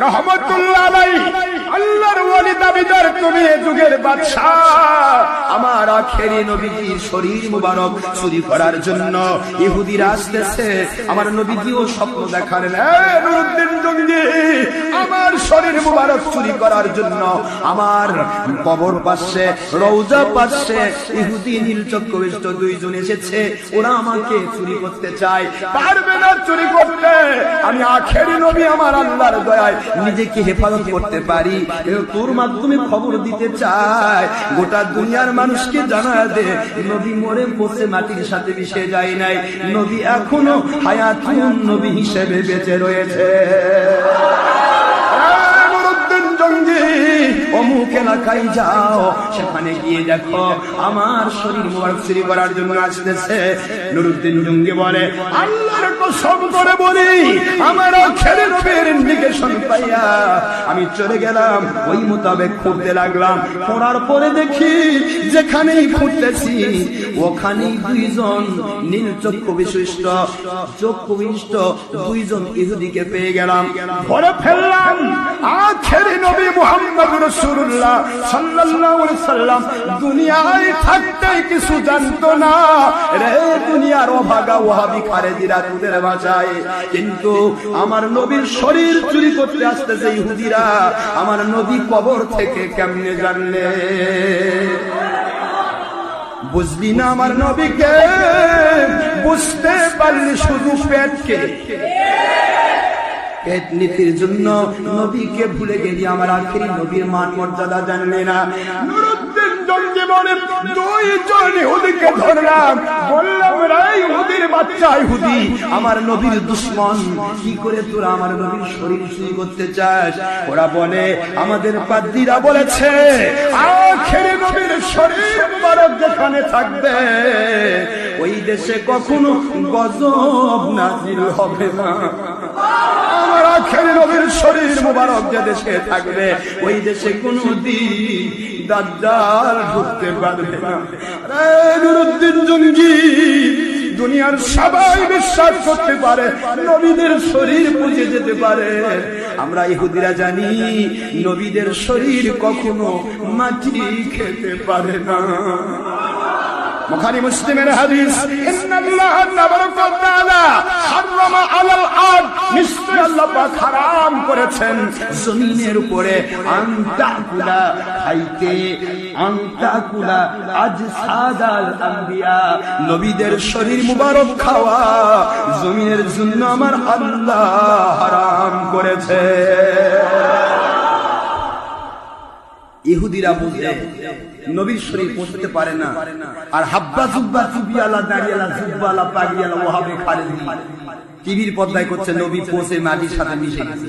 রহমাতুল্লাহ আলাইহি আল্লাহর ওয়ালি দাবিদার তুমি যুগের বাদশা আমার আখেরি নবীজির শরীর মুবারক চুরি করার জন্য ইহুদিরা আসতেছে। আমার নবীজিও স্বপ্ন দেখালেন, নুরুদ্দিন জঙ্গি আমার শরীর মুবারক চুরি করার জন্য আমার কবর পাশে রওজা পাশে ইহুদি নীল চক্ষুবিষ্ট দুইজন এসেছে, ওরা আমাকে চুরি করতে চায়, পারবে না চুরি করতে। আমি আখেরি নবী আমার আল্লাহর দয়ায় নিজেকে হেফাজত করতে পারি, তোর মাধ্যমে খবর দিতে চায়, গোটা দুনিয়ার মানুষকে জানা দে নবী মরে পচে মাটির সাথে মিশে যায় নাই, নবী এখনো হায়াতুন নবী হিসেবে বেঁচে রয়েছে। অমুক এলাকায় যাও, সেখানে গিয়ে দেখো আমার শরীর মুবারক চুরি করার জন্য আসতেছে। নুরুদ্দিন জঙ্গি বলে, আল্লাহর কসম করে বলি আমার আখেরি নবীর ইন্ডিকেশন পাইয়া আমি চলে গেলাম, ওই মোতাবেক খুঁজতে লাগলাম। খোঁড়ার পরে দেখি যেখানেই খুঁজতেছি ওখানেই দুইজন নীল চক্ষু বিশিষ্ট দুইজন ইহুদিকে পেয়ে গেলাম, ধরে ফেললাম। আখেরি নবী মুহাম্মদ রাসূলুল্লাহ সাল্লাল্লাহু আলাইহি সাল্লাম দুনিয়ায় থাকতে কিছু জানতো না রে, দুনিয়ার অভাগা ওয়াহাবি খারেজিরা তোদের ভাষায়, কিন্তু আমার নবীর শরীর চুরি করতে আসতেছে ইহুদিরা, আমার নবী কবর থেকে কেমনে জানলে? বুঝলি না আমার নবীকে, বুঝতে পারলি শুধু পেটকে, পেট নীতির জন্য নবীকে ভুলে গেলি, আমার আখেরি নবীর মান মর্যাদা জানলে না। নুরুদ্দিন জঙ্গি বলে, দুইজন ইহুদিকে ধরলাম, বললাম রে ইহুদির বাচ্চা ইহুদি, আমার নবীর দুশমন, কি করে তোরা আমার নবীর শরীর চুরি করতে চাস? ওরা বলে, আমাদের পাদ্রীরা বলেছে আখেরি নবীর শরীর মুবারক যেখানে থাকবে ওই দেশে কখনো গজব নাজিল হবে না। আমার আখেরি নবীর শরীর মুবারক যে দেশে থাকবে ওই দেশে কোনদিন দাজ্জাল ঢুকতে পারবে না। নুরুদ্দিন জঙ্গি, দুনিয়ার সবাই বিশ্বাস করতে পারে নবীদের শরীর পুজে যেতে পারে, আমরা ইহুদিরা জানি নবীদের শরীর কখনো মাটি খেতে পারে না। বুখারী মুসলিমের হাদিস, ইন্নাল্লাহ তাবারাকা ওয়া তাআলা হারামা আলাল আরদ, নিশ্চয় আল্লাহ পাক হারাম করেছেন জমিনের উপরে আনতাকুলা খাইতে, আনতাকুলা আজসাদাল আম্বিয়া, নবীদের শরীর মুবারক খাওয়া জমিনের জন্য আমার আল্লাহ হারাম করেছে। ইহুদিরা বুঝে নবীর শরীর পৌঁছতে পারে না, আর হাব্বা জুব্বা চুবিয়ালা দাঁড়িয়ালা জুব্বালা পাগিয়ালা ওয়াহাবে খালেদি টিভির পর্দায় করছে নবী পৌঁছে মাটির সাথে মিশে গেছে।